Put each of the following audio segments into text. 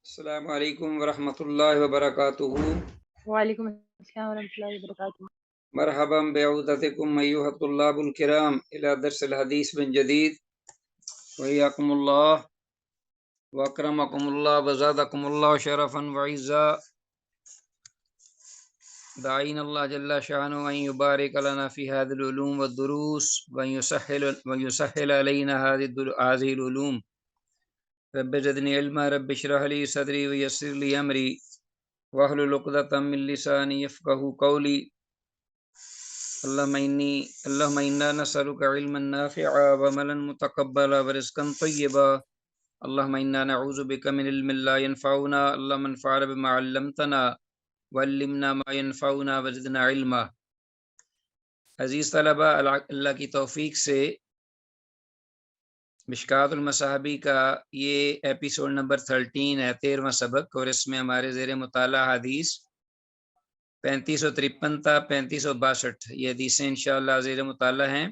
السلام علیکم ورحمۃ اللہ وبرکاتہ۔ وعلیکم السلام ورحمۃ اللہ وبرکاتہ۔ مرحبا بعودتکم ایھا الطلاب الکرام الی درس الحدیث من جدید وحیاکم اللہ واکرمکم اللہ وزادکم اللہ شرفا وعزا، داعین اللہ جل شانہ ان یبارک لنا فی هذه العلوم والدروس ویسهل علینا هذه العلوم۔ رب زدنی علما، رب اشرح لی صدری ویسر لی امری واحلل عقدۃ من لسانی یفقهوا قولی۔ اللهم انا نسألك علما نافعا وعملا متقبلا ورزقا طيبا۔ اللهم انا نعوذ بك من علم لا ينفعنا، اللهم انفعنا بما علمتنا وعلمنا ما ينفعنا وزدنا علما۔ عزیز طلبہ، اللہ کی توفیق سے مشکوٰۃ المصابیح کا یہ ایپیسوڈ نمبر 13 ہے، 13واں سبق، اور اس میں ہمارے زیر مطالعہ حدیث 3553 تا 3562 یہ حدیثیں انشاءاللہ زیر مطالعہ ہیں۔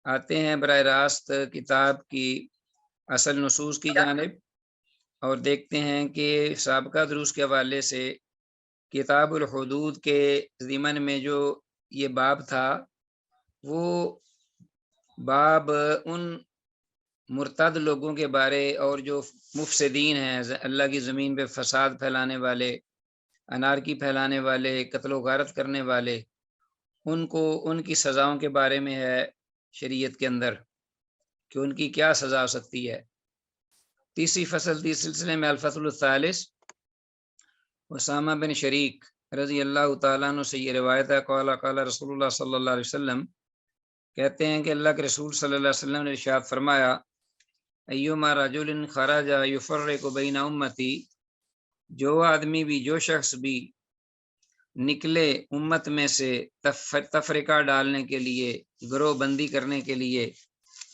آتے ہیں براہ راست کتاب کی اصل نصوص کی جانب اور دیکھتے ہیں کہ سابقہ دروس کے حوالے سے کتاب الحدود کے ضمن میں جو یہ باب تھا، وہ باب ان مرتد لوگوں کے بارے اور جو مفسدین ہیں، اللہ کی زمین پہ فساد پھیلانے والے، انارکی پھیلانے والے، قتل و غارت کرنے والے، ان کی سزاؤں کے بارے میں ہے شریعت کے اندر کہ ان کی کیا سزا ہو سکتی ہے۔ تیسری فصل، تیس سلسلے میں الفصل الثالث، اسامہ بن شریک رضی اللہ تعالیٰ عنہ سے یہ روایت ہے، قال قال رسول اللہ صلی اللہ علیہ وسلم، کہتے ہیں کہ اللہ کے رسول صلی اللہ علیہ وسلم نے ارشاد فرمایا، ایما رجل خرج یفرق بین امتی، جو آدمی بھی، جو شخص بھی نکلے امت میں سے تفرقہ ڈالنے کے لیے، گروہ بندی کرنے کے لیے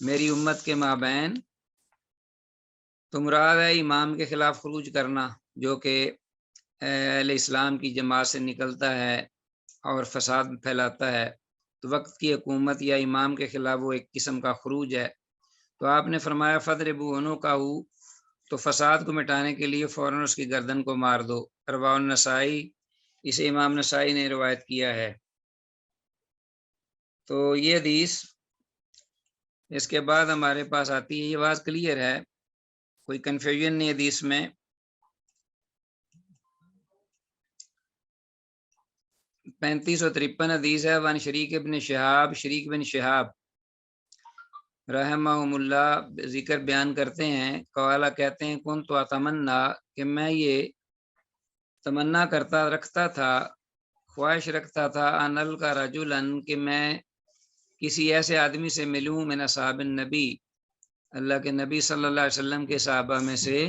میری امت کے مابین، تو مراد ہے امام کے خلاف خروج کرنا، جو کہ اہل اسلام کی جماعت سے نکلتا ہے اور فساد پھیلاتا ہے، تو وقت کی حکومت یا امام کے خلاف وہ ایک قسم کا خروج ہے۔ تو آپ نے فرمایا فَضْرِبُوا عُنُقَهُ، تو فساد کو مٹانے کے لیے فوراً اس کی گردن کو مار دو۔ رواه النسائی، اسے امام نسائی نے روایت کیا ہے۔ تو یہ حدیث اس کے بعد ہمارے پاس آتی ہے، یہ بات کلیئر ہے، کوئی کنفیوژن نہیں حدیث میں۔ 3553 حدیث ہے، وان شریک بن شہاب رحمہم اللہ ذکر بیان کرتے ہیں، قوالا کہتے ہیں، کنت اتمنا، کہ میں یہ تمنا رکھتا تھا، خواہش رکھتا تھا، ان القا رجلا، کہ میں کسی ایسے آدمی سے ملوں، من اصحاب النبی، اللہ کے نبی صلی اللہ علیہ وسلم کے صحابہ میں سے،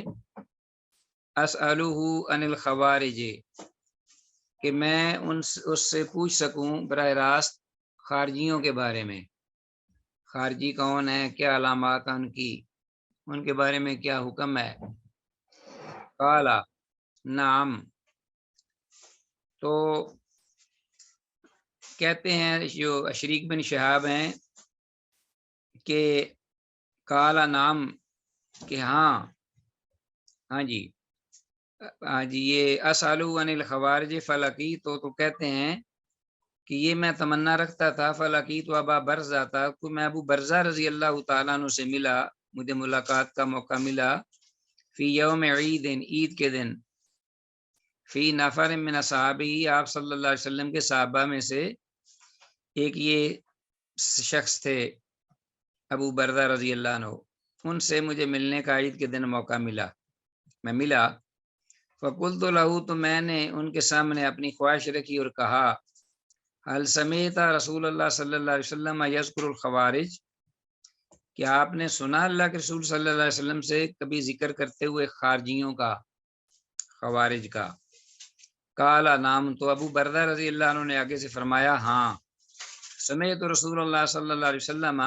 اسألہ عن الخوارج، کہ میں اس سے پوچھ سکوں براہ راست خارجیوں کے بارے میں، خارجی کون ہے، کیا علامات ہیں ان کے بارے میں کیا حکم ہے۔ قالا نعم، تو کہتے ہیں جو شریک بن شہاب ہیں کہ قالا نعم، کہ ہاں جی یہ اسالو عن الخوارج فلقی، تو کہتے ہیں کہ یہ میں تمنا رکھتا تھا، فلقی تو ابا برزہ تھا، کہ میں ابو برزہ رضی اللہ تعالیٰ عنہ سے ملا، مجھے ملاقات کا موقع ملا، فی یوم عید کے دن، فی نفر من اصحابہ، آپ صلی اللہ علیہ وسلم کے صحابہ میں سے ایک یہ شخص تھے ابو برزہ رضی اللہ عنہ، ان سے مجھے ملنے کا عید کے دن موقع ملا، میں ملا۔ فقلت لہ، تو میں نے ان کے سامنے اپنی خواہش رکھی اور کہا، هل سمعت رسول اللہ صلی اللہ علیہ وسلم یذکر الخوارج، کیا آپ نے سنا اللہ کے رسول صلی اللہ علیہ وسلم سے کبھی ذکر کرتے ہوئے خارجیوں کا، خوارج کا۔ قال نعم، تو ابو بردہ رضی اللہ عنہ نے آگے سے فرمایا، ہاں، سمعت رسول اللہ صلی اللہ علیہ وسلم،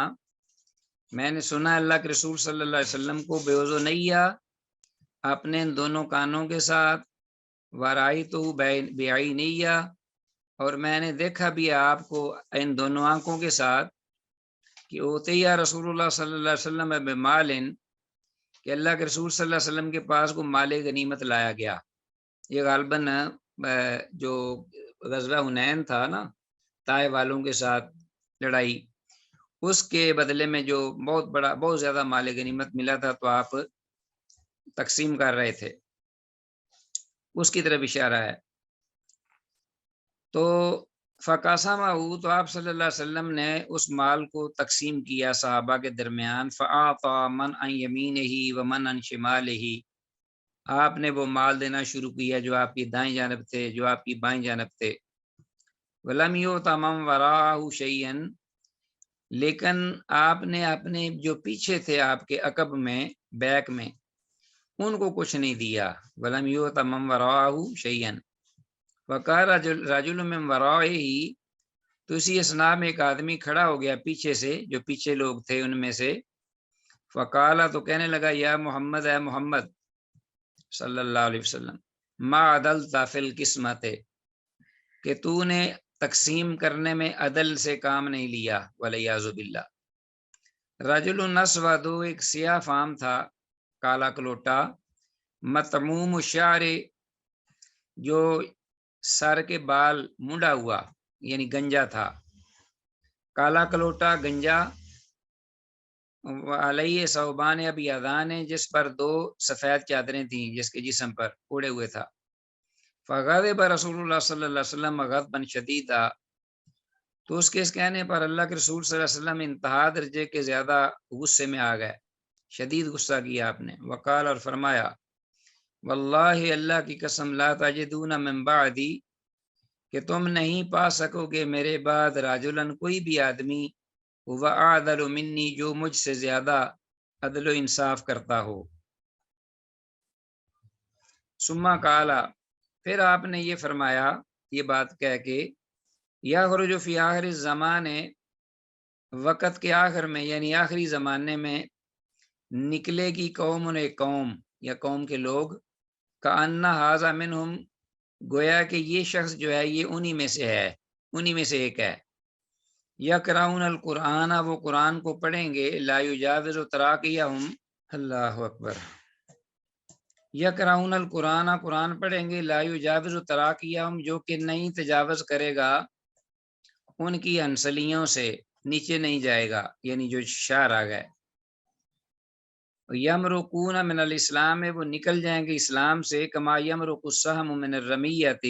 میں نے سنا اللہ کے رسول صلی اللہ علیہ وسلم کو، بے اذنیہ، اپنے ان دونوں کانوں کے ساتھ، ورائیتہ بعینیہ، اور میں نے دیکھا بھی آپ کو ان دونوں آنکھوں کے ساتھ، کہ اوتیہ رسول اللہ صلی اللہ علیہ وسلم بمال، کہ اللہ کے رسول صلی اللہ علیہ وسلم کے پاس کو مال غنیمت لایا گیا. یہ غالباً جو غزوہ حنین تھا نا، طائف والوں کے ساتھ لڑائی، اس کے بدلے میں جو بہت زیادہ مال غنیمت ملا تھا تو آپ تقسیم کر رہے تھے، اس کی طرف اشارہ ہے. تو فقاسمہ، تو آپ صلی اللہ علیہ وسلم نے اس مال کو تقسیم کیا صحابہ کے درمیان. فأعطى من عن یمینہ ومن عن شمالہ، آپ نے وہ مال دینا شروع کیا جو آپ کی دائیں جانب تھے، جو آپ کی بائیں جانب تھے. وَلَمْ يُؤْتَ مَنْ وَرَاءَهُ شَيْئًا، لیکن آپ نے اپنے جو پیچھے تھے آپ کے عقب میں، بیک میں، ان کو کچھ نہیں دیا. وَلَمْ يُؤْتَ مَنْ وَرَاءَهُ شَيْئًا وَقَالَ رَجُلٌ مِّن وَرَائِهِ، تو اسی اثناء میں ایک آدمی کھڑا ہو گیا پیچھے سے، جو پیچھے لوگ تھے ان میں سے. فقال، تو کہنے لگا، یا محمد، اے محمد صلی اللہ علیہ وسلم، ما عدلت فی القسمت، کہ تو نے تقسیم کرنے میں عدل سے کام نہیں لیا. ولیعوذ باللہ. رجل اسود، ایک سیاہ فام تھا، کالا کلوٹا. مطموم الشعر، جو سر کے بال منڈا ہوا، یعنی گنجا تھا. کالا کلوٹا، گنجا. علیہ ثوبان ابیضان، جس پر دو سفید چادریں تھیں، جس کے جسم پر اوڑے ہوئے تھا. فغضب رسول اللہ صلی اللہ علیہ وسلم غضبا شدیدا، تو اس کے اس کہنے پر اللہ کے رسول صلی اللہ علیہ وسلم انتہا درجے کے زیادہ غصے میں آ گئے، شدید غصہ کیا آپ نے. وقال، اور فرمایا، واللہ، اللہ کی قسم، لا تجدون من بعدی، کہ تم نہیں پا سکو گے میرے بعد راجلن، کوئی بھی آدمی، وَأَعْدَلُ مِنِّی، جو مجھ سے زیادہ عدل و انصاف کرتا ہو. ثم قال، پھر آپ نے یہ فرمایا، یہ بات کہہ کے، یخرج فی آخر الزمان، وقت کے آخر میں، یعنی آخری زمانے میں، نکلے گی قوم یا قوم کے لوگ، کأن ھذا منہم، گویا کہ یہ شخص جو ہے یہ انہی میں سے ہے، انہی میں سے ایک ہے. یقرؤون القرآن، وہ قرآن کو پڑھیں گے، لا یجاوز تراقیہم، اللہ اکبر، یقرؤون القرآن، قرآن پڑھیں گے، لا یجاوز تراقیہم، جو کہ نہیں تجاوز کرے گا ان کی انسلیوں سے، نیچے نہیں جائے گا، یعنی جو شعر آ گئے. یمرقون من الاسلام، وہ نکل جائیں گے اسلام سے، کما یمرق السہم من الرمیۃ،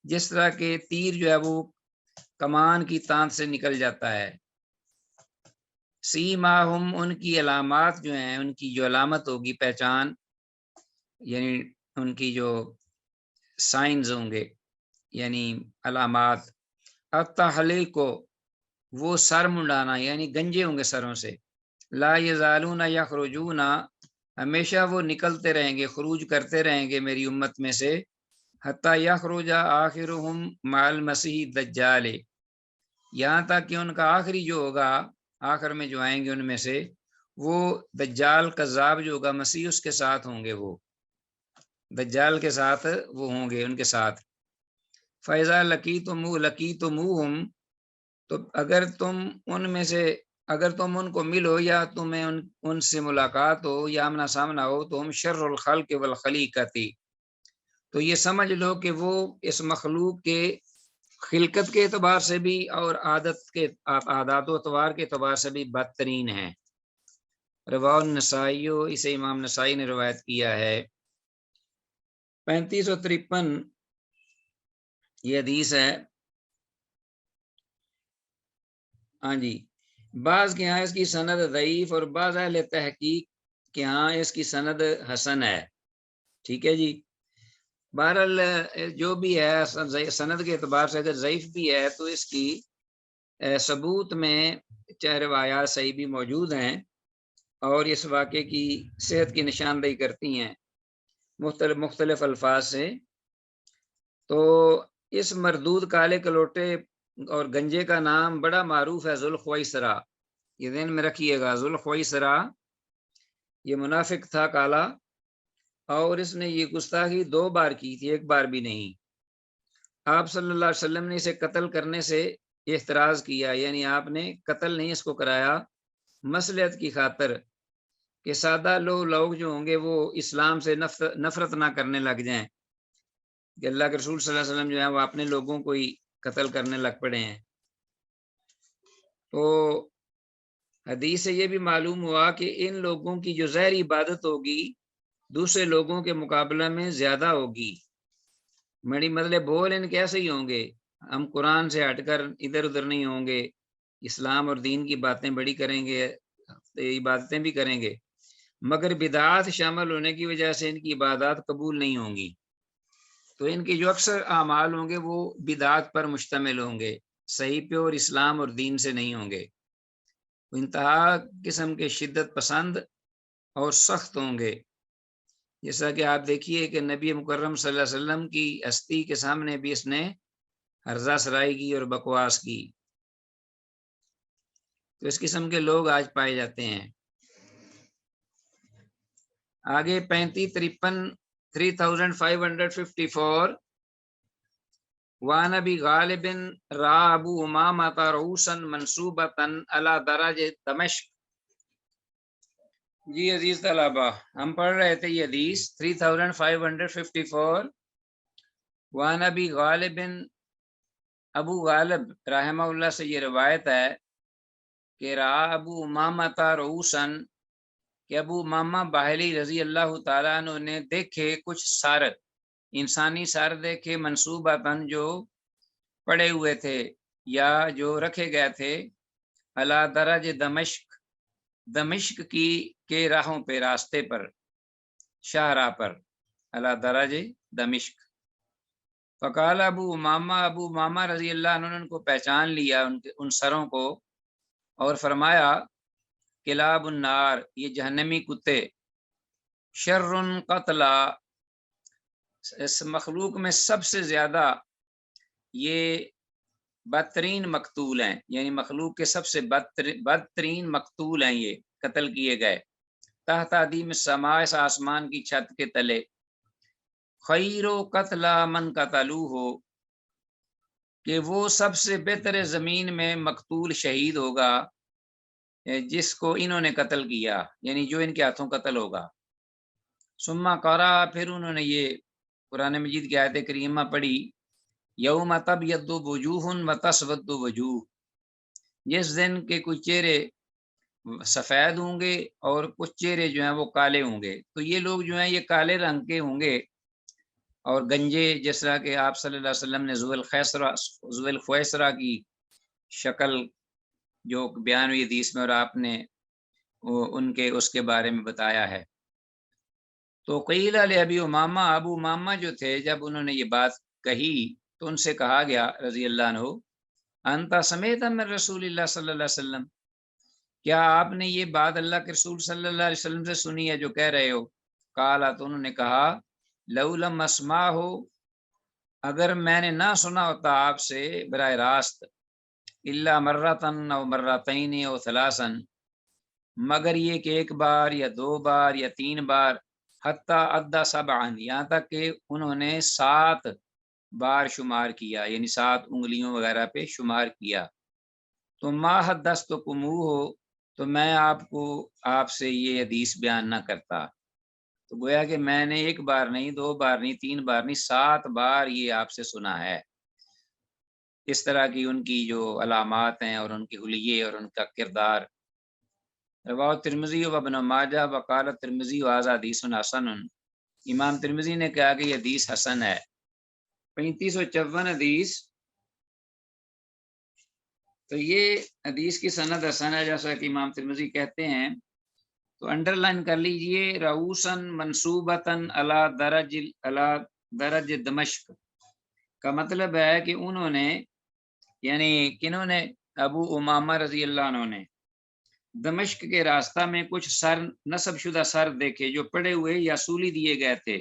جس طرح کہ تیر جو ہے وہ کمان کی تاند سے نکل جاتا ہے. سیماہم، ان کی علامات جو ہیں، ان کی جو علامت ہوگی، پہچان، یعنی ان کی جو سائنز ہوں گے، یعنی علامات. التحلیق، وہ سر منڈانا، یعنی گنجے ہوں گے سروں سے. لا یزالون یخرجون، ہمیشہ وہ نکلتے رہیں گے، خروج کرتے رہیں گے میری امت میں سے. حتی یخرج آخرہم مع المسیح الدجال، یہاں تک کہ ان کا آخری جو ہوگا، آخر میں جو آئیں گے ان میں سے، وہ دجال کذاب جو ہوگا، مسیح اس کے ساتھ ہوں گے، وہ دجال کے ساتھ وہ ہوں گے، ان کے ساتھ. فَإِذَا لَقِيتُمُوهُمْ، تو اگر تم ان کو ملو، یا تمہیں ان سے ملاقات ہو، یا آمنا سامنا ہو، تو ہم شر الخلق والخلیقۃ، تو یہ سمجھ لو کہ وہ اس مخلوق کے خلقت کے اعتبار سے بھی اور عادات و اطوار کے اعتبار سے بھی بدترین ہیں. رواه النسائی، اسے امام نسائی نے روایت کیا ہے. 3553 یہ حدیث ہے. ہاں جی، بعض کے ہاں اس کی سند ضعیف، اور بعض اہل تحقیق کے ہاں اس کی سند حسن ہے. ٹھیک ہے جی. بہرحال جو بھی ہے، سند کے اعتبار سے اگر ضعیف بھی ہے تو اس کی ثبوت میں چند روایات صحیح بھی موجود ہیں، اور اس واقعے کی صحت کی نشاندہی کرتی ہیں مختلف الفاظ سے. تو اس مردود کالے کلوٹے اور گنجے کا نام بڑا معروف ہے، ذوالخویسرا. یہ ذہن میں رکھیے گا، ذوالخویسرا یہ منافق تھا کالا، اور اس نے یہ گستاخی 2 بار کی تھی، 1 بار بھی نہیں. آپ صلی اللہ علیہ وسلم نے اسے قتل کرنے سے احتراز کیا، یعنی آپ نے قتل نہیں اس کو کرایا، مصلحت کی خاطر کہ سادہ لوگ جو ہوں گے وہ اسلام سے نفرت نہ کرنے لگ جائیں کہ اللہ کے رسول صلی اللہ علیہ وسلم جو ہے وہ اپنے لوگوں کو ہی قتل کرنے لگ پڑے ہیں۔ تو حدیث سے یہ بھی معلوم ہوا کہ ان لوگوں کی جو ظاہری عبادت ہوگی دوسرے لوگوں کے مقابلہ میں زیادہ ہوگی۔ بڑی مطلب بول ان کیسے ہی ہوں گے، ہم قرآن سے ہٹ کر ادھر ادھر نہیں ہوں گے، اسلام اور دین کی باتیں بڑی کریں گے، عبادتیں بھی کریں گے، مگر بدعات شامل ہونے کی وجہ سے ان کی عبادات قبول نہیں ہوں گی۔ تو ان کے جو اکثر اعمال ہوں گے وہ بدعات پر مشتمل ہوں گے، صحیح پہ اور اسلام اور دین سے نہیں ہوں گے، انتہا قسم کے شدت پسند اور سخت ہوں گے۔ جیسا کہ آپ دیکھیے کہ نبی مکرم صلی اللہ علیہ وسلم کی ہستی کے سامنے بھی اس نے ہرزہ سرائی کی اور بکواس کی۔ تو اس قسم کے لوگ آج پائے جاتے ہیں۔ آگے 3553 وعن ابی غالب را ابو امامۃ رؤوسا منصوبۃ علی درج دمشق۔ جی عزیز طلبہ، ہم پڑھ رہے تھے یہ حدیث 3554 وعن ابی غالب، ابو غالب رحمہ اللہ سے یہ روایت ہے کہ را ابو امامۃ رؤوسا، کہ ابو امامہ باہلی رضی اللہ تعالیٰ عنہ نے دیکھے کچھ سارت، انسانی سار دیکھے، منصوباتن جو پڑے ہوئے تھے یا جو رکھے گئے تھے، علی درج دمشق، دمشق کی کے راہوں پہ، راستے پر، شاہراہ پر، علی درج دمشق۔ فقال ابو امامہ رضی اللہ عنہ نے ان کو پہچان لیا، ان سروں کو، اور فرمایا کلاب النار، یہ جہنمی کتے، شر قتلا، اس مخلوق میں سب سے زیادہ یہ بدترین مقتول ہیں، یعنی مخلوق کے سب سے بدترین مقتول ہیں، یہ قتل کیے گئے، تحت عدیم السماء، اس آسمان کی چھت کے تلے، خیر و قتل من قتلو ہو، کہ وہ سب سے بہتر زمین میں مقتول شہید ہوگا جس کو انہوں نے قتل کیا، یعنی جو ان کے ہاتھوں قتل ہوگا۔ ثم قرأ، پھر انہوں نے یہ قرآن مجید کی آیت کریمہ پڑھی، یوم تبیض وجوہ وتسود وجوہ، جس دن کے کچھ چہرے سفید ہوں گے اور کچھ چہرے جو ہیں وہ کالے ہوں گے۔ تو یہ لوگ جو ہیں یہ کالے رنگ کے ہوں گے اور گنجے، جس طرح کہ آپ صلی اللہ علیہ وسلم نے ذو الخویسرہ کی شکل جو بیان ہوئی حدیث میں، اور آپ نے ان کے اس کے بارے میں بتایا ہے۔ تو قیل ابی امامہ، ابو امامہ جو تھے جب انہوں نے یہ بات کہی تو ان سے کہا گیا رضی اللہ عنہ، انت سمیت من رسول اللہ صلی اللہ علیہ وسلم، کیا آپ نے یہ بات اللہ کے رسول صلی اللہ علیہ وسلم سے سنی ہے جو کہہ رہے ہو؟ قالا، تو انہوں نے کہا، لو لم اسمعہ، اگر میں نے نہ سنا ہوتا آپ سے براہ راست، الا مرتن او مرتین او ثلاثا، مگر یہ کہ ایک بار یا دو بار یا تین بار، حتی عدہ سبعا، یہاں تک کہ انہوں نے 7 بار شمار کیا، یعنی 7 انگلیوں وغیرہ پہ شمار کیا، تو ما حدثتکموہ، تو میں آپ سے یہ حدیث بیان نہ کرتا۔ تو گویا کہ میں نے 1 بار نہیں، 2 بار نہیں، 3 بار نہیں، 7 بار یہ آپ سے سنا ہے۔ اس طرح کی ان کی جو علامات ہیں اور ان کے حلیے اور ان کا کردار۔ رواه ترمذی و ابن ماجہ وقال ترمذی وهذا حدیث حسن، امام ترمذی نے کہا کہ یہ حدیث حسن ہے۔ 3554 حدیث، تو یہ حدیث کی سند حسن ہے جیسا کہ امام ترمذی کہتے ہیں۔ تو انڈر لائن کر لیجئے، رؤوسن منصوبتن علی درج دمشق کا مطلب ہے کہ انہوں نے، یعنی کنہوں نے، ابو امامہ رضی اللہ عنہ نے دمشق کے راستہ میں کچھ سر، نصب شدہ سر دیکھے جو پڑے ہوئے یا سولی دیے گئے تھے۔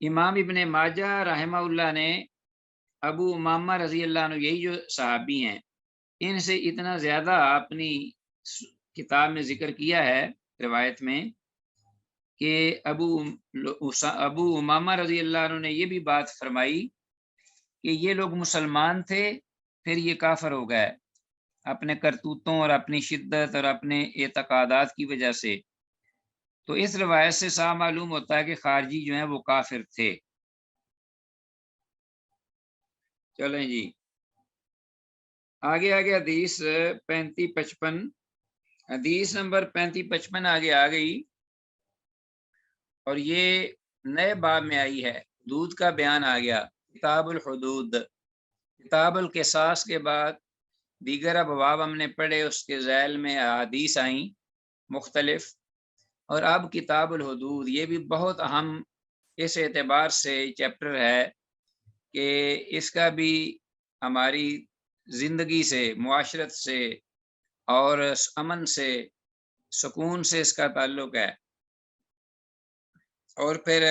امام ابن ماجہ رحمہ اللہ نے ابو امامہ رضی اللہ عنہ، یہی جو صحابی ہیں، ان سے اتنا زیادہ اپنی کتاب میں ذکر کیا ہے روایت میں کہ ابو امامہ رضی اللہ عنہ نے یہ بھی بات فرمائی کہ یہ لوگ مسلمان تھے پھر یہ کافر ہو گئے، اپنے کرتوتوں اور اپنی شدت اور اپنے اعتقادات کی وجہ سے، تو اس روایت سے صاف معلوم ہوتا ہے کہ خارجی جو ہیں وہ کافر تھے۔ چلیں جی آگے حدیث 35-55، حدیث نمبر 35-55 آگے آ گئی، اور یہ نئے باب میں آئی ہے، حدود کا بیان آ گیا، کتاب الحدود، کتاب القصاص کے بعد دیگر ابواب ہم نے پڑھے، اس کے ذیل میں احادیث آئیں مختلف، اور اب کتاب الحدود، یہ بھی بہت اہم اس اعتبار سے چیپٹر ہے کہ اس کا بھی ہماری زندگی سے، معاشرت سے اور امن سے، سکون سے اس کا تعلق ہے، اور پھر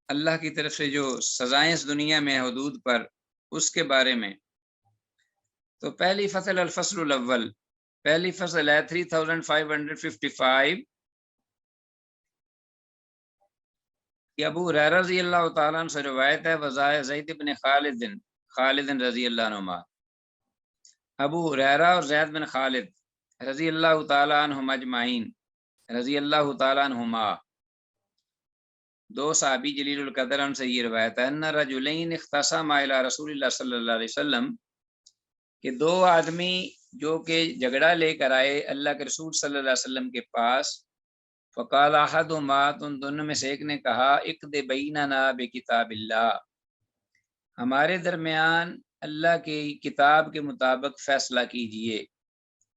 اللہ کی طرف سے جو سزائیں اس دنیا میں حدود پر، اس کے بارے میں۔ تو پہلی فصل الفصل الاول، پہلی فصل ہے 3555، یہ ابو ہریرہ رضی اللہ تعالیٰ عنہ سے روایت ہے، وزائے زید بن خالد رضی اللہ عنہما، ابو ہریرہ اور زید بن خالد رضی اللہ تعالیٰ عنہم اجمعین، رضی اللہ تعالیٰ عنہما، دو صحابی جلیل القدر ان سے یہ روایت ہے، ان رجلین اختصما الی رسول اللہ صلی اللہ علیہ وسلم، کہ دو آدمی جو کہ جھگڑا لے کر آئے اللہ کے رسول صلی اللہ علیہ وسلم کے پاس، فقال احدہما، ان دونوں میں سے ایک نے کہا، اقض بیننا بکتاب اللہ، ہمارے درمیان اللہ کی کتاب کے مطابق فیصلہ کیجئے،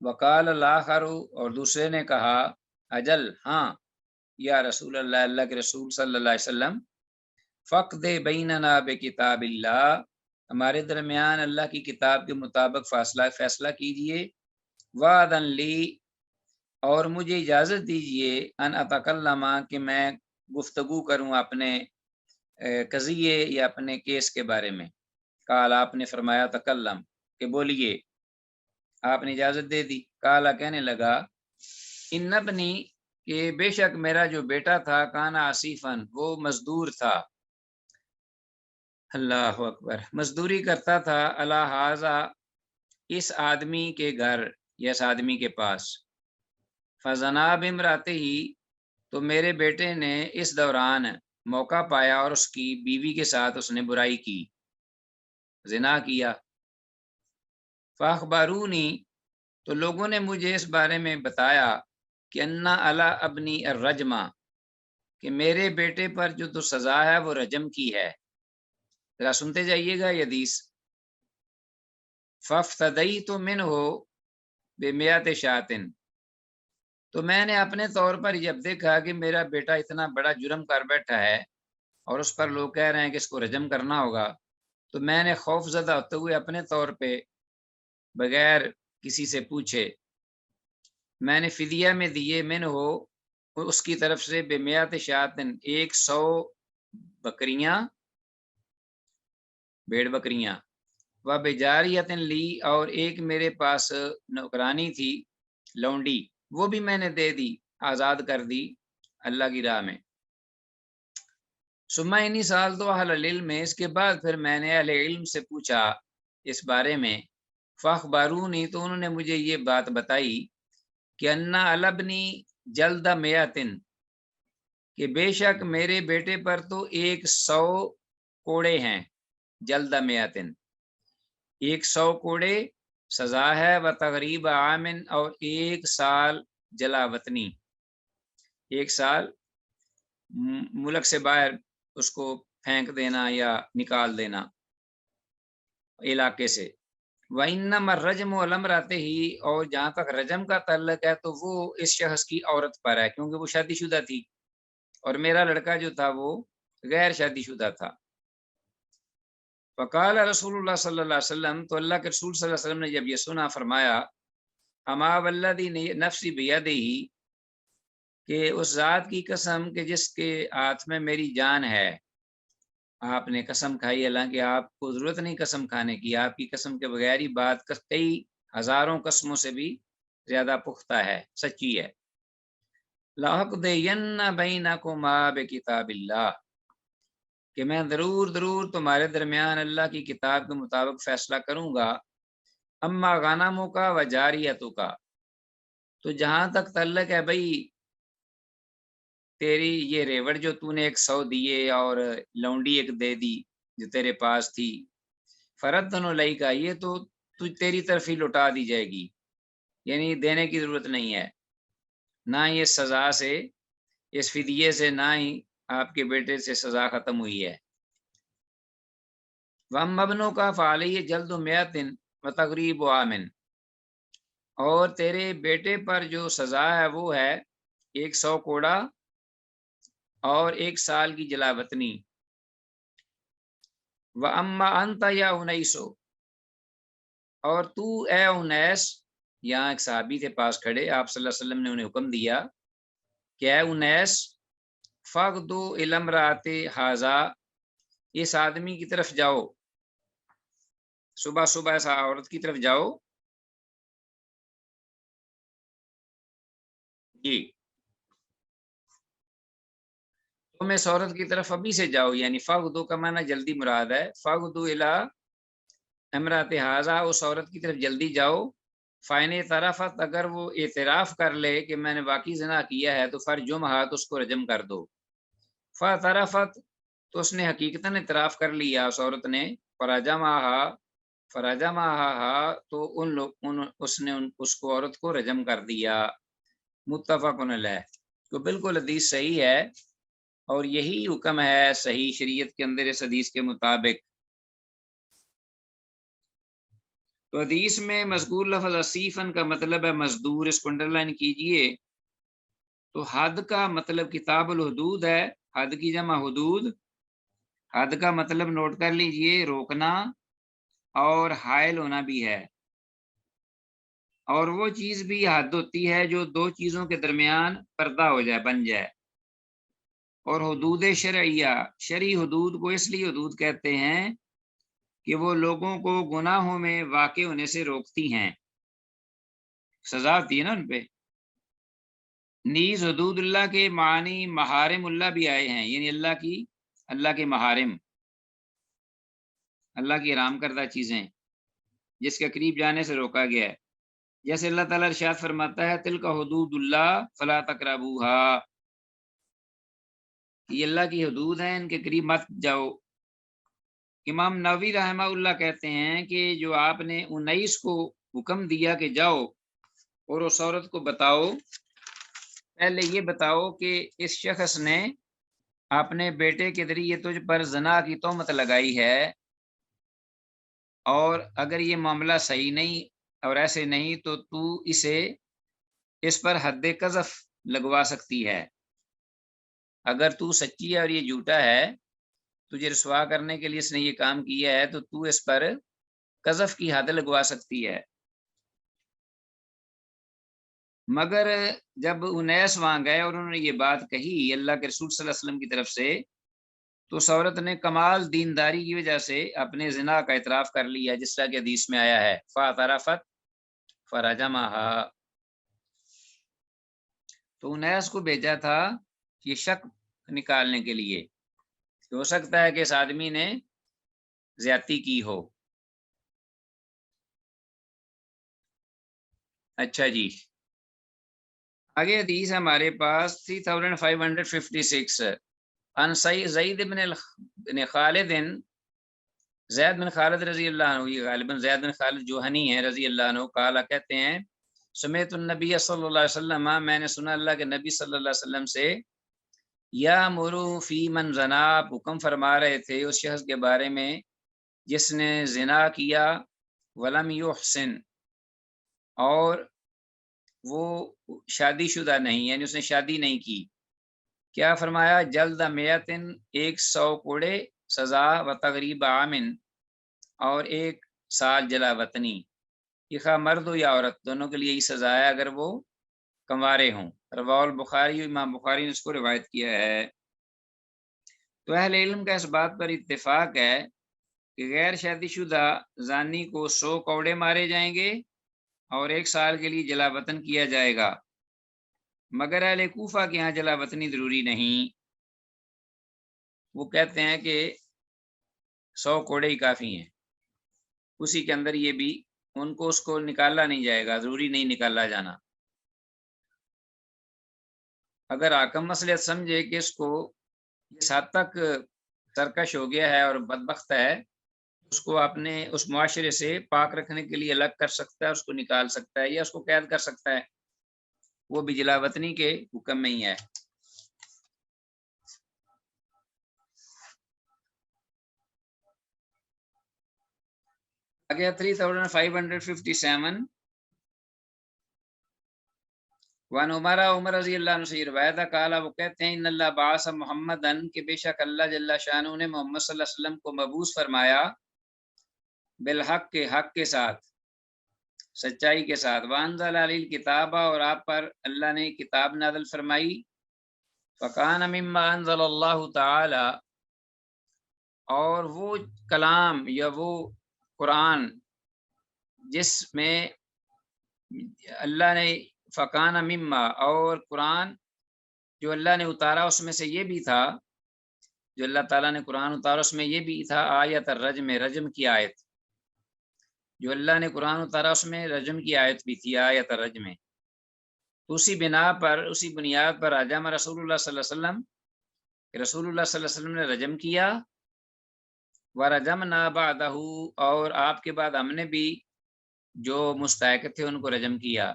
وقال الاخر، اور دوسرے نے کہا، اجل ہاں یا رسول اللہ، اللہ کے رسول صلی اللہ علیہ وسلم، فقد بیننا بکتاب اللہ، ہمارے درمیان اللہ کی کتاب کے مطابق فیصلہ کیجئے، وعدن لی، اور مجھے اجازت دیجئے، ان اتکلم، کہ میں گفتگو کروں اپنے قضیے یا اپنے کیس کے بارے میں۔ قال، آپ نے فرمایا، تکلم، کہ بولیے، آپ نے اجازت دے دی۔ قال، کہنے لگا، ان ابنی، کہ بے شک میرا جو بیٹا تھا، کانا آصیفن، وہ مزدور تھا، اللہ اکبر، مزدوری کرتا تھا، علی ھذا، اس آدمی کے گھر یا اس آدمی کے پاس، فزنا بامرأتہ، تو میرے بیٹے نے اس دوران موقع پایا اور اس کی بیوی کے ساتھ اس نے برائی کی، زنا کیا، فاخبرونی، تو لوگوں نے مجھے اس بارے میں بتایا کہ انا علی ابنی الرجمہ، کہ میرے بیٹے پر جو تو سزا ہے وہ رجم کی ہے۔ ذرا سنتے جائیے گا یہ حدیث، فافتدیت منہ بمئۃ شاۃ، تو میں نے اپنے طور پر جب دیکھا کہ میرا بیٹا اتنا بڑا جرم کر بیٹھا ہے اور اس پر لوگ کہہ رہے ہیں کہ اس کو رجم کرنا ہوگا، تو میں نے خوف زدہ ہوتے ہوئے اپنے طور پہ بغیر کسی سے پوچھے میں نے فدیہ میں دیے، من ہو اس کی طرف سے، بمئۃ شاۃ، 100 بکریاں، بھیڑ بکریاں، و بجاریۃ لی، اور ایک میرے پاس نوکرانی تھی، لونڈی، وہ بھی میں نے دے دی، آزاد کر دی اللہ کی راہ میں۔ ثم انی سألت اہل العلم، اس کے بعد پھر میں نے اہل علم سے پوچھا اس بارے میں، فاخبرونی، تو انہوں نے مجھے یہ بات بتائی کہ انا علی ابنی جلد مئۃ، کہ بے شک میرے بیٹے پر تو 100 کوڑے ہیں، جلد مئۃ، 100 کوڑے سزا ہے، و تغریب عامن، اور 1 سال جلا وطنی، 1 سال ملک سے باہر اس کو پھینک دینا یا نکال دینا علاقے سے۔ وَإِنَّمَا الرَّجْمُ عَلَى امْرَأَتِهِ، اور جہاں تک رجم کا تعلق ہے تو وہ اس شخص کی عورت پر ہے، کیونکہ وہ شادی شدہ تھی اور میرا لڑکا جو تھا وہ غیر شادی شدہ تھا۔ فقال رسول اللہ صلی اللہ علیہ وسلم، تو اللہ کے رسول صلی اللہ علیہ وسلم نے جب یہ سنا، فرمایا، اما والذی نفسی بیدہ، کہ اس ذات کی قسم کہ جس کے ہاتھ میں میری جان ہے، آپ نے قسم کھائی، حالانکہ آپ کو ضرورت نہیں قسم کھانے کی، آپ کی قسم کے بغیر ہی بات کئی ہزاروں قسموں سے بھی زیادہ پختہ ہے، سچی ہے۔ لَأَقْضِيَنَّ بَيْنَكُمَا بِكِتَابِ اللَّهِ، کہ میں ضرور تمہارے درمیان اللہ کی کتاب کے مطابق فیصلہ کروں گا، اما غنموں کا و جاریتوں کا، تو جہاں تک تعلق ہے بھائی تیری یہ ریوڑ جو تو نے 100 دیے اور لونڈی ایک دے دی جو تیرے پاس تھی، فردن علیہ کا، یہ تو تیری طرف ہی لوٹا دی جائے گی، یعنی دینے کی ضرورت نہیں ہے، نہ یہ سزا سے، اس فدیے سے نہ ہی آپ کے بیٹے سے سزا ختم ہوئی ہے۔ وَأَمَّا مبنوں کا فعلیہ جلد و میتن و تقریب و آمن، اور تیرے بیٹے پر جو سزا ہے وہ ہے 100 کوڑا اور 1 سال کی جلا وطنی۔ وَأَمَّا أَنْتَ یا اُنیسو، اور تو اے انیس، یہاں ایک صحابی تھے پاس کھڑے، آپ صلی اللہ علیہ وسلم نے انہیں حکم دیا کہ اے انیس، فَغْدُو إِلَى امْرَأَتِ هَٰذَا، اس آدمی کی طرف جاؤ، صبح صبح ایسا عورت کی طرف جاؤ، جی تم اس عورت کی طرف ابھی سے جاؤ، یعنی فَغْدُو کا معنی جلدی مراد ہے، فَغْدُو إِلَى امرأت ہاذا، اس عورت کی طرف جلدی جاؤ، فائن طرفت، اگر وہ اعتراف کر لے کہ میں نے واقعی زنا کیا ہے تو فرجمھا، تو اس کو رجم کر دو، فاعترفت، تو اس نے حقیقتاً اعتراف کر لیا اس عورت نے، فرجمھا تو اس نے اس کو عورت کو رجم کر دیا، متفق علیہ، تو بالکل حدیث صحیح ہے، اور یہی حکم ہے صحیح شریعت کے اندر اس حدیث کے مطابق۔ تو حدیث میں مذکور لفظ اسیفن کا مطلب ہے مزدور، اس کو انڈر لائن کیجئے، تو حد کا مطلب کتاب الحدود ہے، حد کی جمع حدود، حد کا مطلب نوٹ کر لیجئے روکنا اور حائل ہونا بھی ہے، اور وہ چیز بھی حد ہوتی ہے جو 2 چیزوں کے درمیان پردہ ہو جائے، بن جائے، اور حدود شرعیہ، شرعی حدود کو اس لیے حدود کہتے ہیں کہ وہ لوگوں کو گناہوں میں واقع ہونے سے روکتی ہیں، سزا ہوتی ہے نا ان پہ۔ نیز حدود اللہ کے معنی محارم اللہ بھی آئے ہیں، یعنی اللہ کے محارم، اللہ کی حرام کردہ چیزیں جس کے قریب جانے سے روکا گیا ہے، جیسے اللہ تعالیٰ ارشاد فرماتا ہے تلک حدود اللہ فلا تقربوها، یہ اللہ کی حدود ہیں، ان کے قریب مت جاؤ۔ امام نووی رحمہ اللہ کہتے ہیں کہ جو آپ نے 19 کو حکم دیا کہ جاؤ اور اس عورت کو بتاؤ، پہلے یہ بتاؤ کہ اس شخص نے اپنے بیٹے کے ذریعے تجھ پر زنا کی تہمت لگائی ہے، اور اگر یہ معاملہ صحیح نہیں اور ایسے نہیں تو تو اس پر حد قذف لگوا سکتی ہے، اگر تو سچی ہے اور یہ جھوٹا ہے، تجھے رسوا کرنے کے لیے اس نے یہ کام کیا ہے، تو تو اس پر قذف کی حد لگوا سکتی ہے۔ مگر جب انیس وہاں گئے اور انہوں نے یہ بات کہی اللہ کے رسول صلی اللہ علیہ وسلم کی طرف سے، تو اس عورت نے کمال دینداری کی وجہ سے اپنے زنا کا اعتراف کر لیا، جس طرح کہ حدیث میں آیا ہے فاعترفت فرجمھا، تو انیس کو بھیجا تھا یہ شک نکالنے کے لیے کہ ہو سکتا ہے کہ اس آدمی نے زیادتی کی ہو۔ اچھا جی، آگے حدیث ہمارے پاس 3556، ان زید بن خالد، زید بن خالد رضی اللہ عنہ، یہ غالباً زید بن خالد جوہنی ہیں رضی اللہ عنہ، قالا کہتے ہیں سمعت النبی صلی اللہ علیہ وسلم، میں نے سنا اللہ کے نبی صلی اللہ علیہ وسلم سے، یا مرو فی من زنا، حکم فرما رہے تھے اس شخص کے بارے میں جس نے زنا کیا، ولم یحسن، اور وہ شادی شدہ نہیں، یعنی اس نے شادی نہیں کی، کیا فرمایا جلد میتن، 100 کوڑے سزا، و تقریب عامن، اور 1 سال جلا وطنی، یہ خواہ مرد ہو یا عورت دونوں کے لیے ہی سزا ہے اگر وہ کنوارے ہوں۔ رواه البخاری، امام بخاری نے اس کو روایت کیا ہے۔ تو اہل علم کا اس بات پر اتفاق ہے کہ غیر شادی شدہ زانی کو 100 کوڑے مارے جائیں گے اور 1 سال کے لیے جلا وطن کیا جائے گا، مگر اہل کوفہ کے ہاں جلا وطنی ضروری نہیں، وہ کہتے ہیں کہ 100 کوڑے ہی کافی ہیں، اسی کے اندر یہ بھی ان کو اس کو نکالا نہیں جائے گا، ضروری نہیں نکالا جانا۔ اگر حاکم مصلحت سمجھے کہ اس کو اس حد تک سرکش ہو گیا ہے اور بدبخت ہے، اس کو اپنے اس معاشرے سے پاک رکھنے کے لیے الگ کر سکتا ہے، اس کو نکال سکتا ہے یا اس کو قید کر سکتا ہے، وہ بھی جلا وطنی کے حکم میں ہی ہے۔ آگے 3557 وان عمر رضی اللہ عنہ سے روایت کالا، وہ کہتے ہیں ان اللہ بعث محمدن، کہ بے شک اللہ جل شانہ نے محمد صلی اللہ علیہ وسلم کو مبعوث فرمایا، بالحق کے حق کے ساتھ، سچائی کے ساتھ، وانزل علیہ الکتاب، اور آپ پر اللہ نے کتاب نازل فرمائی، فکان مما انزل اللہ تعالی، اور وہ کلام یا وہ قرآن جس میں اللہ نے فکان مما، اور قرآن جو اللہ نے اتارا اس میں سے یہ بھی تھا، جو اللہ تعالیٰ نے قرآن اتارا اس میں یہ بھی تھا آیت الرجم، رجم کی آیت، جو اللہ نے قرآن اتارا اس میں رجم کی آیت بھی تھی، آیت الرجم۔ تو اسی بنا پر، اسی بنیاد پر رجم رسول اللہ صلی اللہ علیہ وسلم، کہ رسول اللہ صلی اللہ علیہ وسلم نے رجم کیا، ورجمنا بعدہ، اور آپ کے بعد ہم نے بھی جو مستحق تھے ان کو رجم کیا،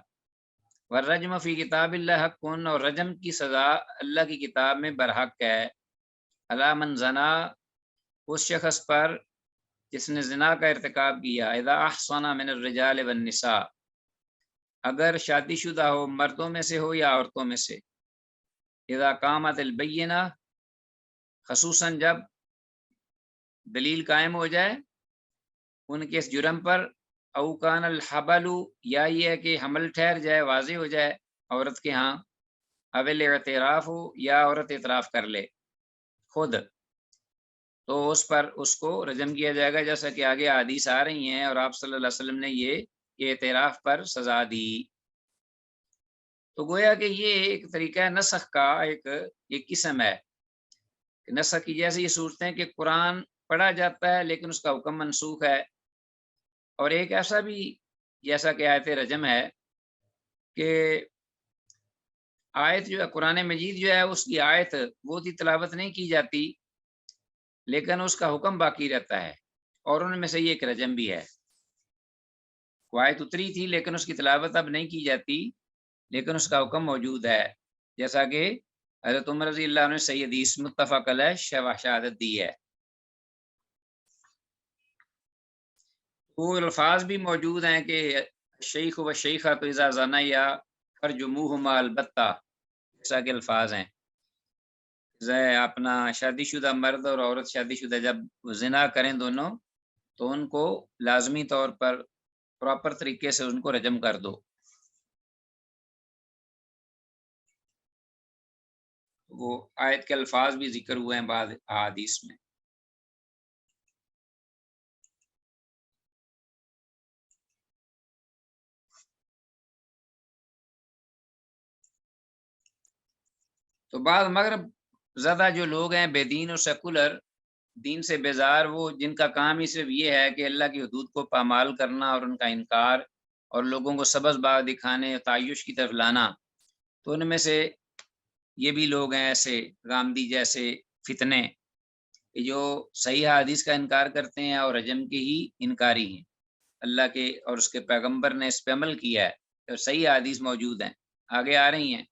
والرجم فی کتاب اللہ حق، اور رجم کی سزا اللہ کی کتاب میں برحق ہے، علی من زنا، اس شخص پر جس نے زنا کا ارتکاب کیا، اذا احصن من الرجال والنساء، اگر شادی شدہ ہو، مردوں میں سے ہو یا عورتوں میں سے، اذا قامت البینہ، خصوصاً جب دلیل قائم ہو جائے ان کے اس جرم پر، او کان الحبل، یا یہ ہے کہ حمل ٹھہر جائے، واضح ہو جائے عورت کے ہاں، اول اعتراف ہو، یا عورت اعتراف کر لے خود، تو اس پر اس کو رجم کیا جائے گا، جیسا کہ آگے حدیث آ رہی ہیں، اور آپ صلی اللہ علیہ وسلم نے یہ اعتراف پر سزا دی۔ تو گویا کہ یہ ایک طریقہ نسخ کا ایک قسم ہے، نسخ کی جیسے یہ صورتیں کہ قرآن پڑھا جاتا ہے لیکن اس کا حکم منسوخ ہے، اور ایک ایسا بھی جیسا کہ آیت رجم ہے کہ آیت جو ہے قرآن مجید جو ہے اس کی آیت وہ تلاوت نہیں کی جاتی لیکن اس کا حکم باقی رہتا ہے، اور ان میں سے یہ ایک رجم بھی ہے، وہ آیت اتری تھی لیکن اس کی تلاوت اب نہیں کی جاتی لیکن اس کا حکم موجود ہے، جیسا کہ حضرت عمر رضی اللہ عنہ نے صحیح حدیث متفق علیہ شہادت دی ہے۔ وہ الفاظ بھی موجود ہیں کہ شیخ و شیخہ تو اذا زنیا فرجموہما البتہ، جیسا کہ الفاظ ہیں، اپنا شادی شدہ مرد اور عورت شادی شدہ جب زنا کریں دونوں تو ان کو لازمی طور پر پراپر طریقے سے ان کو رجم کر دو۔ وہ آیت کے الفاظ بھی ذکر ہوئے ہیں بعض احادیث میں۔ تو بعض مغرب زدہ جو لوگ ہیں بے دین اور سیکولر، دین سے بیزار، وہ جن کا کام ہی صرف یہ ہے کہ اللہ کی حدود کو پامال کرنا اور ان کا انکار اور لوگوں کو سبز باغ دکھانے، تعیش کی طرف لانا، تو ان میں سے یہ بھی لوگ ہیں ایسے غامدی جیسے فتنے کہ جو صحیح حدیث کا انکار کرتے ہیں اور رجم کے ہی انکاری ہیں، اللہ کے اور اس کے پیغمبر نے اس پہ عمل کیا ہے، اور صحیح حدیث موجود ہیں، آگے آ رہی ہیں۔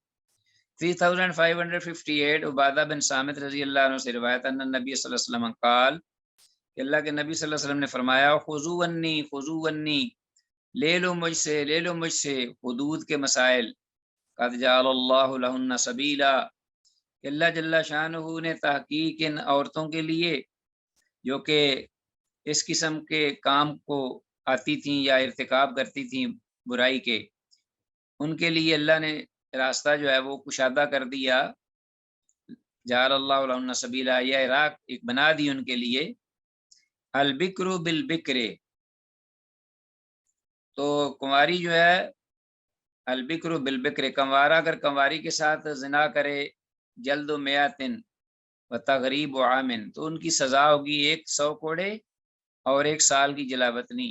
3558 عبادہ بن صامت رضی اللہ عنہ سے روایت ان نبی صلی اللہ علیہ وسلم قال، کہ اللہ کے نبی صلی اللہ علیہ وسلم نے فرمایا، خذو عنی، لے لو مجھ سے حدود کے مسائل، قد جعل اللہ لہن سبیلا، کہ اللہ جل شانہ نے تحقیق ان عورتوں کے لیے جو کہ اس قسم کے کام کو آتی تھیں یا ارتکاب کرتی تھیں برائی کے، ان کے لیے اللہ نے راستہ جو ہے وہ کشادہ کر دیا، جعل اللہ لہن سبیلا، یا راہ ایک بنا دی ان کے لیے، البکر بالبکر، تو کنواری جو ہے، البکر بالبکر، کنوارا اگر کنواری کے ساتھ زنا کرے، جلد و میاتن و تغریب و عامن، تو ان کی سزا ہوگی 100 کوڑے اور 1 سال کی جلا وطنی۔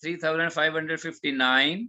3559,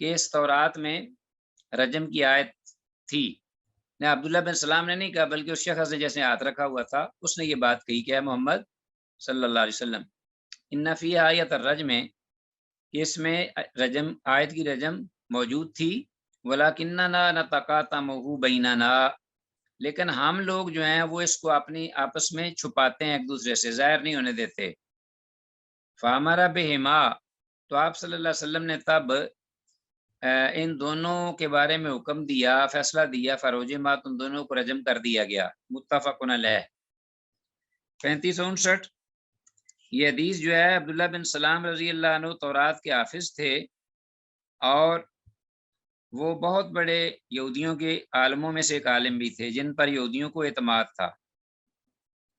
کہ اس تورات میں رجم کی آیت تھی. نہ عبداللہ بن سلام نے نہیں کہا، بلکہ اس شخص نے جیسے ہاتھ رکھا ہوا تھا اس نے یہ بات کہی کہ اے محمد صلی اللہ علیہ وسلم، ان فی آیت الرجم، کہ اس میں رجم، آیت کی رجم موجود تھی، ولیکننا نتقاتمہ بیننا، لیکن ہم لوگ جو ہیں وہ اس کو اپنی آپس میں چھپاتے ہیں، ایک دوسرے سے ظاہر نہیں ہونے دیتے. فامر بہما، تو آپ صلی اللہ علیہ وسلم نے تب ان دونوں کے بارے میں حکم دیا، فیصلہ دیا، فروجمات، ان دونوں کو رجم کر دیا گیا. متفق علیہ. 3559 یہ حدیث جو ہے، عبداللہ بن سلام رضی اللہ عنہ تورات کے حافظ تھے اور وہ بہت بڑے یہودیوں کے عالموں میں سے ایک عالم بھی تھے جن پر یہودیوں کو اعتماد تھا،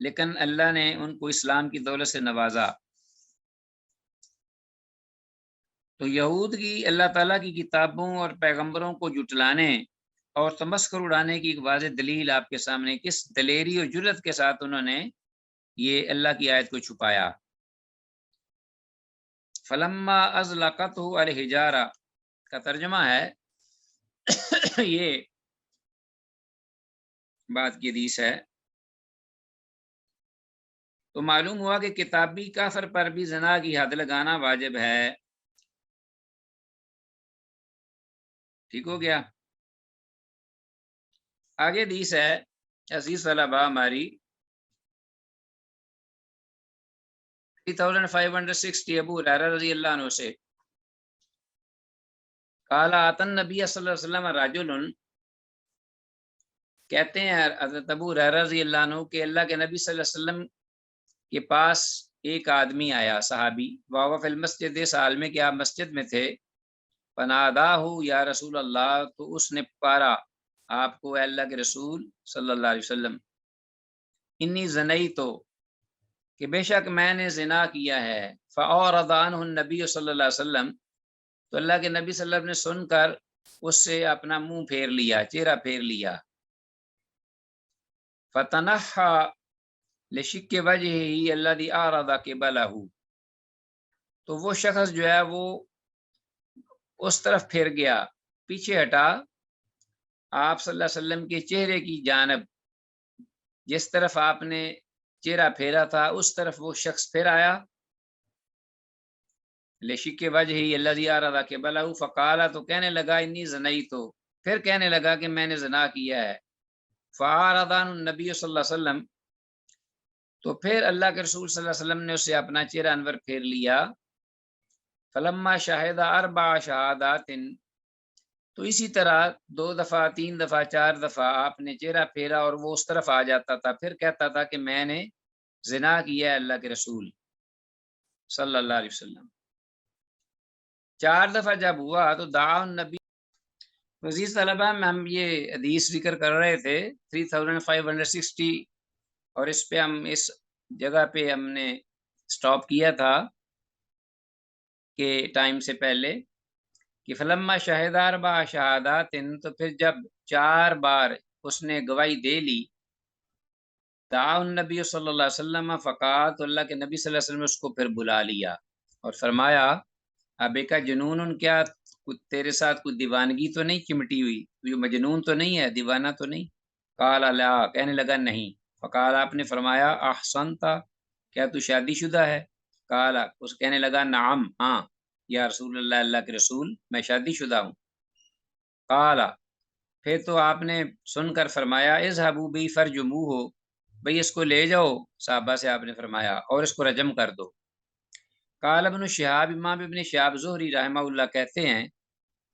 لیکن اللہ نے ان کو اسلام کی دولت سے نوازا. تو یہود کی اللہ تعالیٰ کی کتابوں اور پیغمبروں کو جھٹلانے اور تمسخر اڑانے کی ایک واضح دلیل آپ کے سامنے، کس دلیری اور جرت کے ساتھ انہوں نے یہ اللہ کی آیت کو چھپایا. فلما ازلقتہ الحجارہ کا ترجمہ ہے یہ بات کی حدیث ہے. تو معلوم ہوا کہ کتابی کافر پر بھی زنا کی حد لگانا واجب ہے. ٹھیک ہو گیا. آگے حدیث ہے عزیز طلباء ہماری 3560 ابو ہریرہ رضی اللہ عنہ سے، قال آتى النبی صلی اللہ علیہ وسلم رجل، کہتے ہیں حضرت ابو ہریرہ رضی اللہ عنہ کہ اللہ کے نبی صلی اللہ علیہ وسلم کے پاس ایک آدمی آیا، صحابی، وهو فی المسجد، اس حال میں کہ آپ مسجد میں تھے، فناداہ یا رسول اللہ، تو اس نے پکارا آپ کو، اے اللہ کے رسول صلی اللہ علیہ وسلم، انی زنیت، کہ بے شک میں نے زنا کیا ہے. فاعرض عنہ النبی صلی اللہ علیہ وسلم، تو اللہ کے نبی صلی اللہ علیہ وسلم نے سن کر اس سے اپنا منہ پھیر لیا، چہرہ پھیر لیا. فتنحى لشق وجهه الذي اعرض قبله، تو وہ شخص جو ہے وہ اس طرف پھر گیا، پیچھے ہٹا آپ صلی اللہ علیہ وسلم کے چہرے کی جانب، جس طرف آپ نے چہرہ پھیرا تھا اس طرف وہ شخص پھر آیا. لشق وجهه الذي اعرض قبله، فقال، تو کہنے لگا، انی زنیت، پھر کہنے لگا کہ میں نے زنا کیا ہے. فاعرض عنہ النبی صلی اللہ علیہ وسلم، تو پھر اللہ کے رسول صلی اللہ علیہ وسلم نے اسے اپنا چہرہ انور پھیر لیا. فلما شہد 4 شہادات، تو اسی طرح 2 دفعہ 3 دفعہ 4 دفعہ آپ نے چہرہ پھیرا اور وہ اس طرف آ جاتا تھا، پھر کہتا تھا کہ میں نے زنا کیا ہے اللہ کے رسول صلی اللہ علیہ وسلم. 4 دفعہ جب ہوا تو دعا النبی. عزیز طلبہ میں ہم یہ حدیث ذکر کر رہے تھے 3560، اور اس پہ ہم اس جگہ پہ ہم نے سٹاپ کیا تھا کہ ٹائم سے پہلے کہ فلما شہد 4 شہادات، تو پھر جب 4 بار اس نے گواہی دے لی، دعا النبی صلی اللہ علیہ وسلم، فقال، تو اللہ کے نبی صلی اللہ علیہ وسلم نے اس کو پھر بلا لیا اور فرمایا، ابے کا جنون، کیا تیرے ساتھ کوئی دیوانگی تو نہیں چمٹی ہوئی، تو یہ مجنون تو نہیں ہے، دیوانہ تو نہیں؟ قال لا، کہنے لگا نہیں. فقال، آپ نے فرمایا، احسنتا، کیا تو شادی شدہ ہے؟ قال، اس کہنے لگا، نعم، ہاں یا رسول اللہ، اللہ کے رسول، میں شادی شدہ ہوں. قال، پھر تو آپ نے سن کر فرمایا، اذهبوا بی فرجموہ، بھئی اس کو لے جاؤ، صحابہ سے آپ نے فرمایا، اور اس کو رجم کر دو. قال ابن شہاب، امام ابن شہاب زہری رحمہ اللہ کہتے ہیں،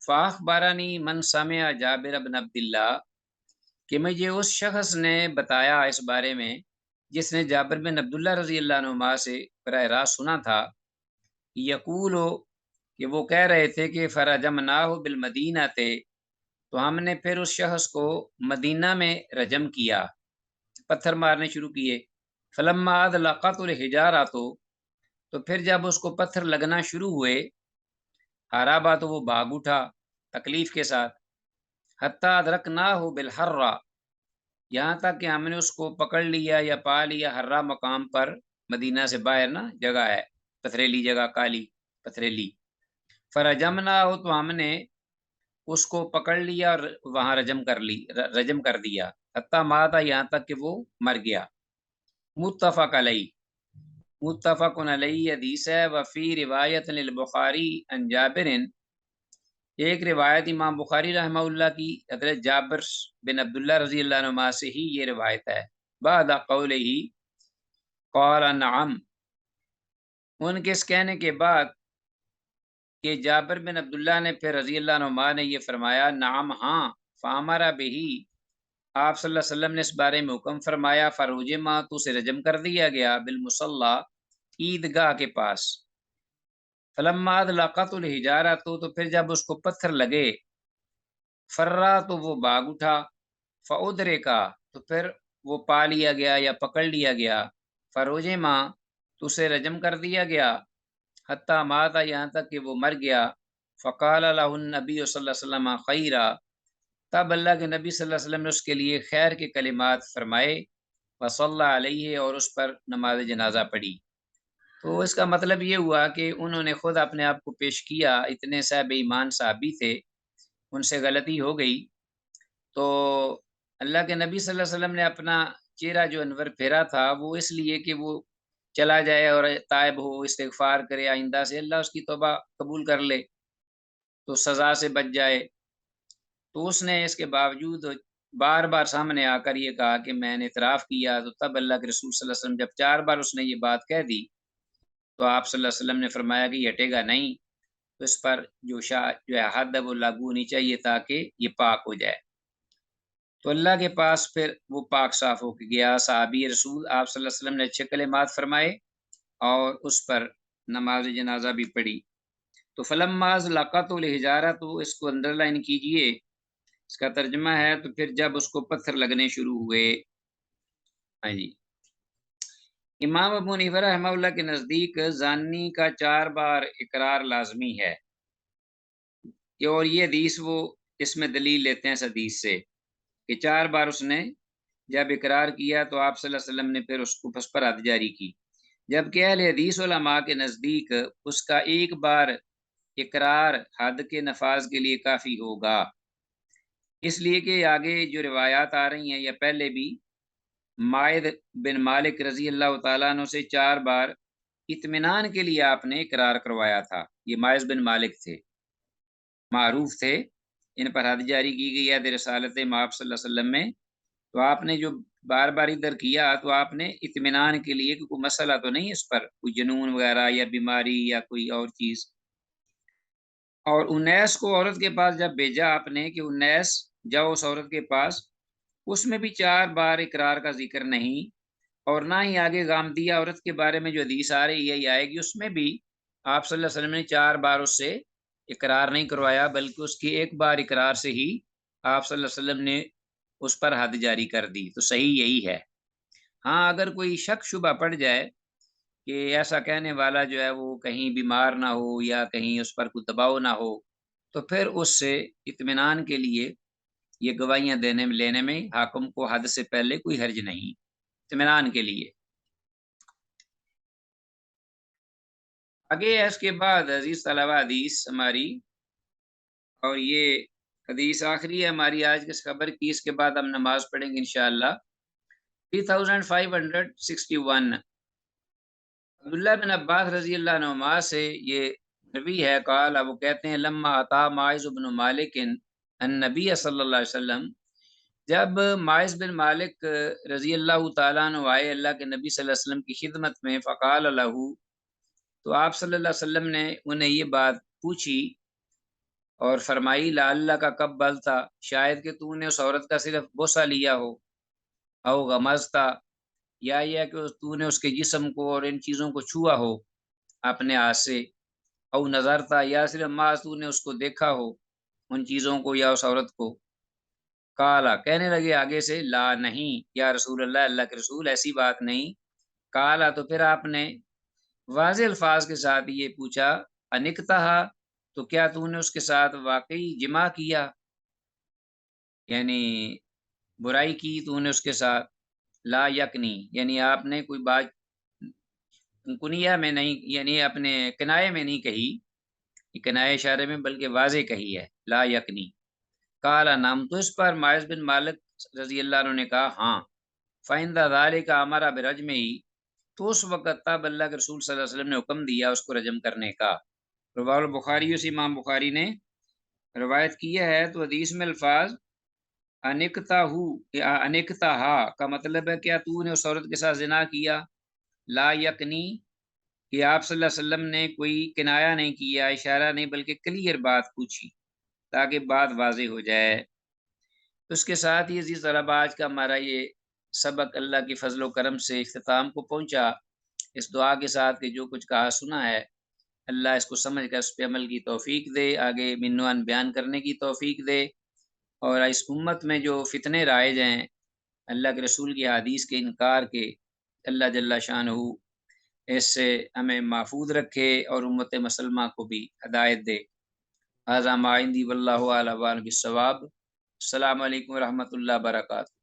فاخبرنی من سمع جابر بن عبداللہ، کہ مجھے اس شخص نے بتایا اس بارے میں جس نے جابر بن عبداللہ رضی اللہ عنہما سے براہ راست سنا تھا، یقول، کہ وہ کہہ رہے تھے کہ فرجمناہ بالمدینہ، تو ہم نے پھر اس شخص کو مدینہ میں رجم کیا، پتھر مارنے شروع کیے. فلما اذلقت الحجارہ، تو پھر جب اس کو پتھر لگنا شروع ہوئے، ہرابا، تو وہ بھاگ اٹھا تکلیف کے ساتھ. حتی ادرکناہ بالحرہ، یہاں تک کہ ہم نے اس کو پکڑ لیا یا پا لیا حرہ مقام پر، مدینہ سے باہر نا جگہ ہے، پتھریلی جگہ، کالی پتھریلی. فرجمناہ، تو ہم نے اس کو پکڑ لیا اور وہاں رجم کر دیا حتیٰ ماتا، یہاں تک کہ وہ مر گیا۔ متفق علیہ، متفق علیہ حدیث ہے۔ وفی روایت للبخاری عن جابر، ایک روایت امام بخاری رحمہ اللہ کی حضرت جابر بن عبداللہ رضی اللہ عنہ سے ہی یہ روایت ہے۔ بعد قولہ قال نعم، ان کے اس کہنے کے بعد کہ جابر بن عبداللہ نے پھر رضی اللہ عنہ نے یہ فرمایا نعم ہاں، فامرا بہی، آپ صلی اللہ علیہ وسلم نے اس بارے میں حکم فرمایا، فروجما، تو اسے رجم کر دیا گیا، بالمصلی، عیدگاہ کے پاس۔ فلما ادلقت الحجارہ، تو پھر جب اس کو پتھر لگے، فرا، تو وہ بھاگ اٹھا، فادرکا، تو پھر وہ پا لیا گیا یا پکڑ لیا گیا، فروجما، تو اسے رجم کر دیا گیا، حتیٰ ماتا، یہاں تک کہ وہ مر گیا۔ فقال له النبی صلی اللہ علیہ وسلم خیرا، تب اللہ کے نبی صلی اللہ علیہ وسلم نے اس کے لیے خیر کے کلمات فرمائے، وصلی علیہ، اور اس پر نماز جنازہ پڑھی۔ تو اس کا مطلب یہ ہوا کہ انہوں نے خود اپنے آپ کو پیش کیا، اتنے صاحب ایمان صحابی تھے، ان سے غلطی ہو گئی، تو اللہ کے نبی صلی اللہ علیہ وسلم نے اپنا چہرہ جو انور پھیرا تھا وہ اس لیے کہ وہ چلا جائے اور تائب ہو، استغفار کرے، آئندہ سے اللہ اس کی توبہ قبول کر لے تو سزا سے بچ جائے۔ تو اس نے اس کے باوجود بار بار سامنے آ کر یہ کہا کہ میں نے اعتراف کیا، تو تب اللہ کے رسول صلی اللہ علیہ وسلم جب 4 بار اس نے یہ بات کہہ دی تو آپ صلی اللہ علیہ وسلم نے فرمایا کہ یہ ہٹے گا نہیں، تو اس پر جو ہے حد ہے وہ لاگو ہونی چاہیے تاکہ یہ پاک ہو جائے۔ تو اللہ کے پاس پھر وہ پاک صاف ہو کے گیا۔ صحابی رسول آپ صلی اللہ علیہ وسلم نے اچھے کلمات فرمائے اور اس پر نماز جنازہ بھی پڑھی۔ تو فلما ازلقت الحجارہ، تو اس کو انڈر لائن کیجئے، اس کا ترجمہ ہے تو پھر جب اس کو پتھر لگنے شروع ہوئے۔ ہاں جی، امام ابو حنیفہ رحمہ اللہ کے نزدیک زانی کا 4 بار اقرار لازمی ہے، اور یہ حدیث وہ اس میں دلیل لیتے ہیں اس حدیث سے کہ 4 بار اس نے جب اقرار کیا تو آپ صلی اللہ علیہ وسلم نے پھر اس کو پس پر حد جاری کی، جبکہ اہل حدیث علماء کے نزدیک اس کا 1 بار اقرار حد کے نفاذ کے لیے کافی ہوگا، اس لیے کہ آگے جو روایات آ رہی ہیں یا پہلے بھی مائد بن مالک رضی اللہ تعالیٰ عنہ سے 4 بار اطمینان کے لیے آپ نے اقرار کروایا تھا۔ یہ مائز بن مالک تھے، معروف تھے، ان پر حد جاری کی گئی ہے رسالت مآب صلی اللہ علیہ وسلم میں، تو آپ نے جو بار بار ادھر کیا تو آپ نے اطمینان کے لیے کہ کوئی مسئلہ تو نہیں اس پر، کوئی جنون وغیرہ یا بیماری یا کوئی اور چیز۔ اور 19 کو عورت کے پاس جب بھیجا آپ نے کہ 19 جاؤ اس عورت کے پاس، اس میں بھی 4 بار اقرار کا ذکر نہیں، اور نہ ہی آگے غامدیہ عورت کے بارے میں جو حدیث آ رہی ہے یہ آئے گی، اس میں بھی آپ صلی اللہ علیہ وسلم نے 4 بار اس سے اقرار نہیں کروایا، بلکہ اس کی 1 بار اقرار سے ہی آپ صلی اللہ علیہ وسلم نے اس پر حد جاری کر دی۔ تو صحیح یہی ہے۔ ہاں اگر کوئی شک شبہ پڑ جائے کہ ایسا کہنے والا جو ہے وہ کہیں بیمار نہ ہو یا کہیں اس پر کوئی دباؤ نہ ہو، تو پھر اس سے اطمینان کے لیے یہ گواہیاں لینے میں حاکم کو حد سے پہلے کوئی حرج نہیں، اطمینان کے لیے۔ آگے اس کے بعد عزیز طلبہ حدیث ہماری، اور یہ حدیث آخری ہے ہماری آج کی خبر کی، اس کے بعد ہم نماز پڑھیں گے انشاءاللہ۔ 3561 عبداللہ بن عباس رضی اللہ عنہما سے یہ نبی ہے، قال، وہ کہتے ہیں لما عطا ماعز بن مالک النبی صلی اللہ علیہ وسلم، جب ماعز بن مالک رضی اللہ تعالیٰ عنہ آئے اللہ کے نبی صلی اللہ علیہ وسلم کی خدمت میں، فقال له، تو آپ صلی اللہ علیہ وسلم نے انہیں یہ بات پوچھی اور فرمائی لعلک کا قبلتا، شاید کہ تو نے اس عورت کا صرف بوسہ لیا ہو، او غمزتا، یا یہ کہ تو نے اس کے جسم کو اور ان چیزوں کو چھوا ہو اپنے ہاتھ سے، او نظرتا، یا صرف ماں تو نے اس کو دیکھا ہو ان چیزوں کو یا اس عورت کو۔ کالا، کہنے لگے آگے سے، لا، نہیں یا رسول اللہ، اللہ کے رسول، ایسی بات نہیں۔ کالا، تو پھر آپ نے واضح الفاظ کے ساتھ یہ پوچھا، انکتہا، تو کیا تو نے اس کے ساتھ واقعی جمع کیا، یعنی برائی کی تو نے اس کے ساتھ، لا یکنی، یعنی آپ نے کوئی بات کنیہ میں نہیں، یعنی اپنے کنائے میں نہیں کہی، یہ کنایہ اشارے میں بلکہ واضح کہی ہے، لا یکنی۔ کالا نام، تو اس پر معاذ بن مالک رضی اللہ عنہ نے کہا ہاں، فائندہ ذالک ہمارا برجم ہی، تو اس وقت تب اللہ کے رسول صلی اللہ علیہ وسلم نے حکم دیا اس کو رجم کرنے کا۔ رواه البخاری، اسی امام بخاری نے روایت کیا ہے۔ تو حدیث میں الفاظ انکتا ہو یا انکتا ہا کا مطلب ہے کیا تو نے اس عورت کے ساتھ زنا کیا، لا یکنی کہ آپ صلی اللہ علیہ وسلم نے کوئی کنایا نہیں کیا، اشارہ نہیں، بلکہ کلیئر بات پوچھی تاکہ بات واضح ہو جائے۔ اس کے ساتھ ہی عزیز طلب آج کا ہمارا یہ سبق اللہ کی فضل و کرم سے اختتام کو پہنچا، اس دعا کے ساتھ کہ جو کچھ کہا سنا ہے اللہ اس کو سمجھ کر اس پہ عمل کی توفیق دے، آگے منوان بیان کرنے کی توفیق دے، اور اس امت میں جو فتنے رائج ہیں اللہ کے رسول کی حدیث کے انکار کے، اللہ جل شانہ اس سے ہمیں محفوظ رکھے اور امت مسلمہ کو بھی ہدایت دے۔ هذا ما عندي والله اعلم بالصواب۔ السلام علیکم ورحمۃ اللہ وبرکاتہ۔